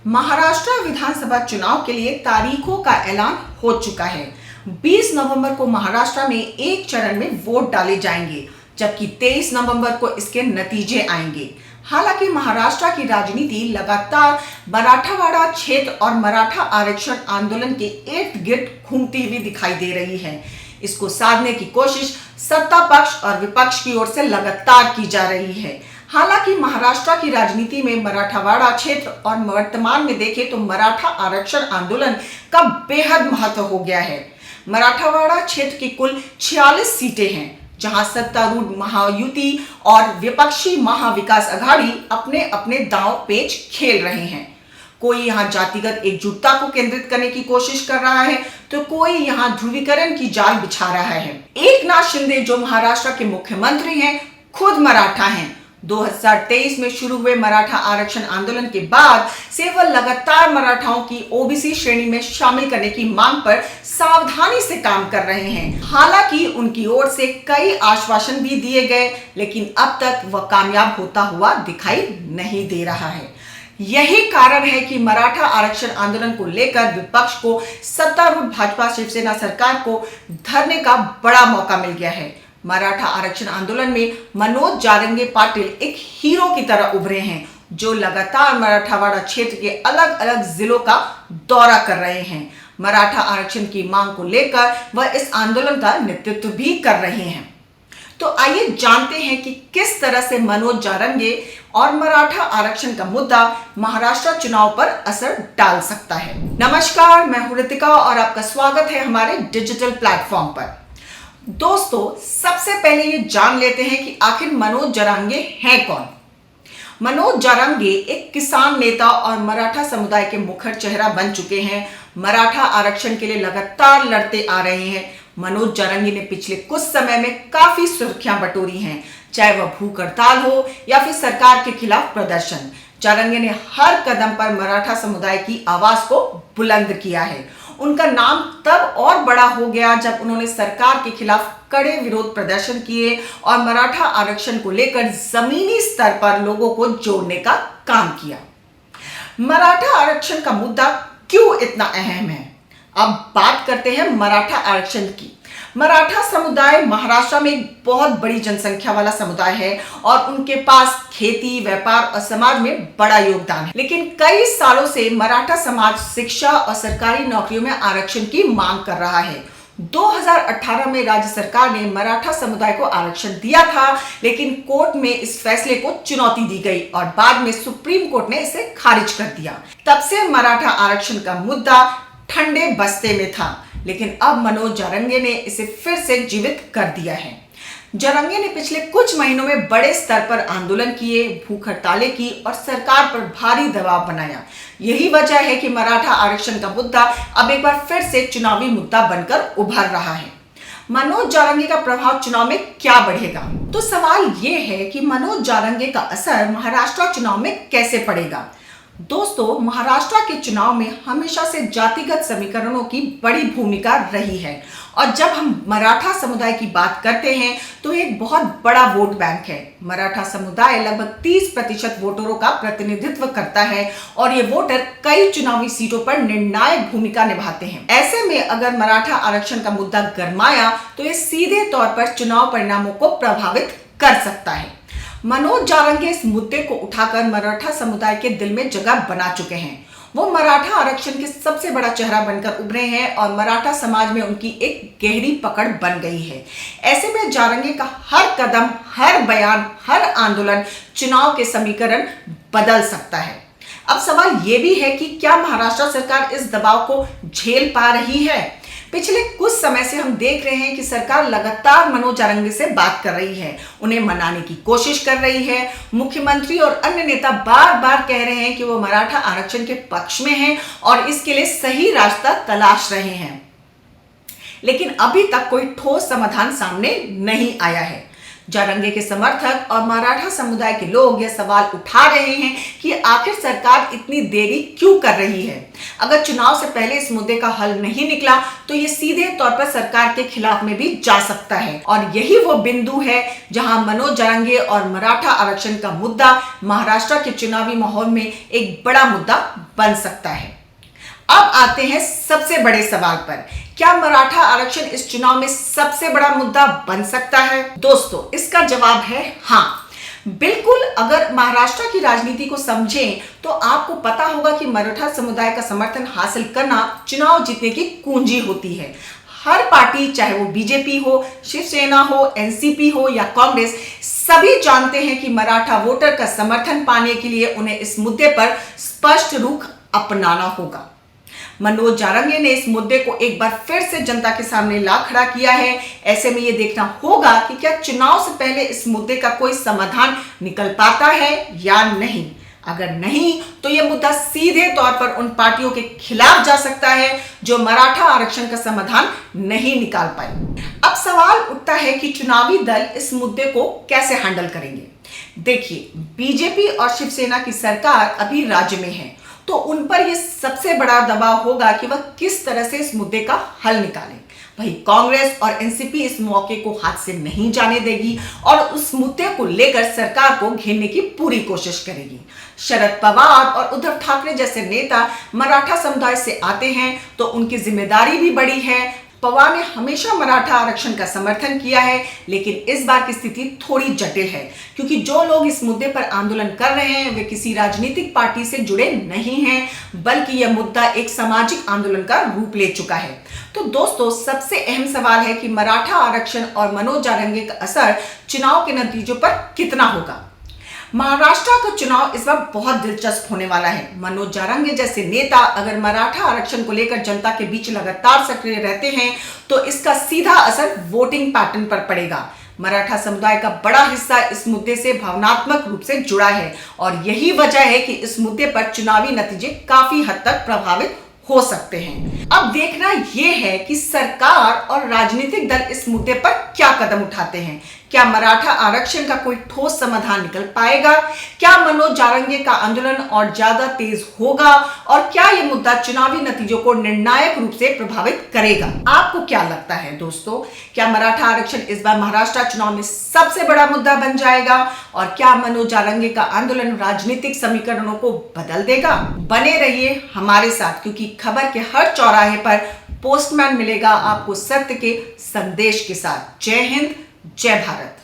महाराष्ट्र विधानसभा चुनाव के लिए तारीखों का ऐलान हो चुका है। 20 नवंबर को महाराष्ट्र में एक चरण में वोट डाले जाएंगे, जबकि 23 नवंबर को इसके नतीजे आएंगे। हालांकि महाराष्ट्र की राजनीति लगातार मराठवाड़ा क्षेत्र और मराठा आरक्षण आंदोलन के इर्द गिर्द घूमती हुई दिखाई दे रही है। इसको साधने की कोशिश सत्ता पक्ष और विपक्ष की ओर से लगातार की जा रही है। हालांकि महाराष्ट्र की राजनीति में मराठवाड़ा क्षेत्र और वर्तमान में देखें तो मराठा आरक्षण आंदोलन का बेहद महत्व हो गया है। मराठवाड़ा क्षेत्र की कुल 46 सीटें हैं, जहां सत्तारूढ़ महायुति और विपक्षी महाविकास अघाड़ी अपने अपने दांव पेच खेल रहे हैं। कोई यहां जातिगत एकजुटता को केंद्रित करने की कोशिश कर रहा है, तो कोई यहां ध्रुवीकरण की जाल बिछा रहा है। एकनाथ शिंदे, जो महाराष्ट्र के मुख्यमंत्री हैं, खुद मराठा हैं। 2023 में शुरू हुए मराठा आरक्षण आंदोलन के बाद से वह लगातार मराठाओं की ओबीसी श्रेणी में शामिल करने की मांग पर सावधानी से काम कर रहे हैं। हालांकि उनकी ओर से कई आश्वासन भी दिए गए, लेकिन अब तक वह कामयाब होता हुआ दिखाई नहीं दे रहा है। यही कारण है कि मराठा आरक्षण आंदोलन को लेकर विपक्ष को सत्तारूढ़ भाजपा शिवसेना सरकार को धरने का बड़ा मौका मिल गया है। मराठा आरक्षण आंदोलन में मनोज जारंगे पाटिल एक हीरो की तरह उभरे हैं, जो लगातार मराठवाड़ा क्षेत्र के अलग अलग जिलों का दौरा कर रहे हैं। मराठा आरक्षण की मांग को लेकर वह इस आंदोलन का नेतृत्व भी कर रहे हैं। तो आइए जानते हैं कि किस तरह से मनोज जारंगे और मराठा आरक्षण का मुद्दा महाराष्ट्र चुनाव पर असर डाल सकता है। नमस्कार, मैं हूं रितिका और आपका स्वागत है हमारे डिजिटल प्लेटफॉर्म पर। दोस्तों, सबसे पहले ये जान लेते हैं कि आखिर मनोज जारंगे हैं कौन। मनोज जारंगे एक किसान नेता और मराठा समुदाय के मुखर चेहरा बन चुके हैं। मराठा आरक्षण के लिए लगातार लड़ते आ रहे हैं। मनोज जारंगे ने पिछले कुछ समय में काफी सुर्खियां बटोरी हैं, चाहे वह भूख हड़ताल हो या फिर सरकार के खिलाफ प्रदर्शन। जारंगे ने हर कदम पर मराठा समुदाय की आवाज को बुलंद किया है। उनका नाम तब और बड़ा हो गया जब उन्होंने सरकार के खिलाफ कड़े विरोध प्रदर्शन किए और मराठा आरक्षण को लेकर जमीनी स्तर पर लोगों को जोड़ने का काम किया। मराठा आरक्षण का मुद्दा क्यों इतना अहम है? अब बात करते हैं मराठा आरक्षण की। मराठा समुदाय महाराष्ट्र में एक बहुत बड़ी जनसंख्या वाला समुदाय है और उनके पास खेती, व्यापार और समाज में बड़ा योगदान है। लेकिन कई सालों से मराठा समाज शिक्षा और सरकारी नौकरियों में आरक्षण की मांग कर रहा है। 2018 में राज्य सरकार ने मराठा समुदाय को आरक्षण दिया था, लेकिन कोर्ट में इस फैसले को चुनौती दी गई और बाद में सुप्रीम कोर्ट ने इसे खारिज कर दिया। तब से मराठा आरक्षण का मुद्दा ठंडे बस्ते में था, लेकिन अब मनोज जारंगे ने इसे फिर से जीवित कर दिया है। जारंगे ने पिछले कुछ महीनों में बड़े स्तर पर आंदोलन किए, भूख हड़तालें की और सरकार पर भारी दबाव बनाया। यही वजह है कि मराठा आरक्षण का मुद्दा अब एक बार फिर से चुनावी मुद्दा बनकर उभर रहा है। मनोज जारंगे का प्रभाव चुनाव में क्या बढ़ेगा? तो सवाल ये है कि मनोज जारंगे का असर महाराष्ट्र चुनाव में कैसे पड़ेगा। दोस्तों, महाराष्ट्र के चुनाव में हमेशा से जातिगत समीकरणों की बड़ी भूमिका रही है और जब हम मराठा समुदाय की बात करते हैं तो एक बहुत बड़ा वोट बैंक है। मराठा समुदाय लगभग 30% वोटरों का प्रतिनिधित्व करता है और ये वोटर कई चुनावी सीटों पर निर्णायक भूमिका निभाते हैं। ऐसे में अगर मराठा आरक्षण का मुद्दा गरमाया तो ये सीधे तौर पर चुनाव परिणामों को प्रभावित कर सकता है। मनोज जारंगे इस मुद्दे को उठाकर मराठा समुदाय के दिल में जगह बना चुके हैं। वो मराठा आरक्षण के सबसे बड़ा चेहरा बनकर उभरे हैं और मराठा समाज में उनकी एक गहरी पकड़ बन गई है। ऐसे में जारंगे का हर कदम, हर बयान, हर आंदोलन चुनाव के समीकरण बदल सकता है। अब सवाल ये भी है कि क्या महाराष्ट्र सरकार इस दबाव को झेल पा रही है? पिछले कुछ समय से हम देख रहे हैं कि सरकार लगातार मनोज जारंगे से बात कर रही है, उन्हें मनाने की कोशिश कर रही है। मुख्यमंत्री और अन्य नेता बार बार कह रहे हैं कि वो मराठा आरक्षण के पक्ष में हैं और इसके लिए सही रास्ता तलाश रहे हैं, लेकिन अभी तक कोई ठोस समाधान सामने नहीं आया है। जारंगे के समर्थक और मराठा समुदाय के लोग यह सवाल उठा रहे हैं कि आखिर सरकार इतनी देरी क्यों कर रही है। अगर चुनाव से पहले इस मुद्दे का हल नहीं निकला तो ये सीधे तौर पर सरकार के खिलाफ में भी जा सकता है और यही वो बिंदु है जहां मनोज जारंगे और मराठा आरक्षण का मुद्दा महाराष्ट्र के चुनावी माहौल में एक बड़ा मुद्दा बन सकता है। अब आते हैं सबसे बड़े सवाल पर, क्या मराठा आरक्षण इस चुनाव में सबसे बड़ा मुद्दा बन सकता है? दोस्तों, इसका जवाब है हाँ, बिल्कुल। अगर महाराष्ट्र की राजनीति को समझें तो आपको पता होगा कि मराठा समुदाय का समर्थन हासिल करना चुनाव जीतने की कुंजी होती है। हर पार्टी, चाहे वो बीजेपी हो, शिवसेना हो, एनसीपी हो या कांग्रेस, सभी जानते हैं कि मराठा वोटर का समर्थन पाने के लिए उन्हें इस मुद्दे पर स्पष्ट रुख अपनाना होगा। मनोज जारंगे ने इस मुद्दे को एक बार फिर से जनता के सामने ला खड़ा किया है। ऐसे में यह देखना होगा कि क्या चुनाव से पहले इस मुद्दे का कोई समाधान निकल पाता है या नहीं। अगर नहीं तो यह मुद्दा सीधे तौर पर उन पार्टियों के खिलाफ जा सकता है जो मराठा आरक्षण का समाधान नहीं निकाल पाए। अब सवाल उठता है कि चुनावी दल इस मुद्दे को कैसे हैंडल करेंगे। देखिए, बीजेपी और शिवसेना की सरकार अभी राज्य में है, तो उन पर यह सबसे बड़ा दबाव होगा कि वह किस तरह से इस मुद्दे का हल निकालें। वही कांग्रेस और एनसीपी इस मौके को हाथ से नहीं जाने देगी और उस मुद्दे को लेकर सरकार को घेरने की पूरी कोशिश करेगी। शरद पवार और उद्धव ठाकरे जैसे नेता मराठा समुदाय से आते हैं तो उनकी जिम्मेदारी भी बड़ी है। पवार ने हमेशा मराठा आरक्षण का समर्थन किया है, लेकिन इस बार की स्थिति थोड़ी जटिल है क्योंकि जो लोग इस मुद्दे पर आंदोलन कर रहे हैं वे किसी राजनीतिक पार्टी से जुड़े नहीं हैं, बल्कि यह मुद्दा एक सामाजिक आंदोलन का रूप ले चुका है। तो दोस्तों, सबसे अहम सवाल है कि मराठा आरक्षण और मनोज जारंगे का असर चुनाव के नतीजों पर कितना होगा। महाराष्ट्र का चुनाव इस बार बहुत दिलचस्प होने वाला है। मनोज जारंगे जैसे नेता अगर मराठा आरक्षण को लेकर जनता के बीच लगातार सक्रिय रहते हैं तो इसका सीधा असर वोटिंग पैटर्न पर पड़ेगा। मराठा समुदाय का बड़ा हिस्सा इस मुद्दे से भावनात्मक रूप से जुड़ा है और यही वजह है कि इस मुद्दे पर चुनावी नतीजे काफी हद तक प्रभावित हो सकते हैं। अब देखना यह है कि सरकार और राजनीतिक दल इस मुद्दे पर क्या कदम उठाते हैं। क्या मराठा आरक्षण का कोई ठोस समाधान निकल पाएगा? क्या मनोज जारंगे का आंदोलन और ज्यादा तेज होगा? और क्या यह मुद्दा चुनावी नतीजों को निर्णायक रूप से प्रभावित करेगा? आपको क्या लगता है दोस्तों? क्या मराठा आरक्षण इस बार महाराष्ट्र चुनाव में सबसे बड़ा मुद्दा बन जाएगा? और क्या मनोज जारंगे का आंदोलन राजनीतिक समीकरणों को बदल देगा? बने रहिए हमारे साथ, क्योंकि खबर के हर चौराहे पर पोस्टमैन मिलेगा आपको सत्य के संदेश के साथ। जय हिंद, जय भारत।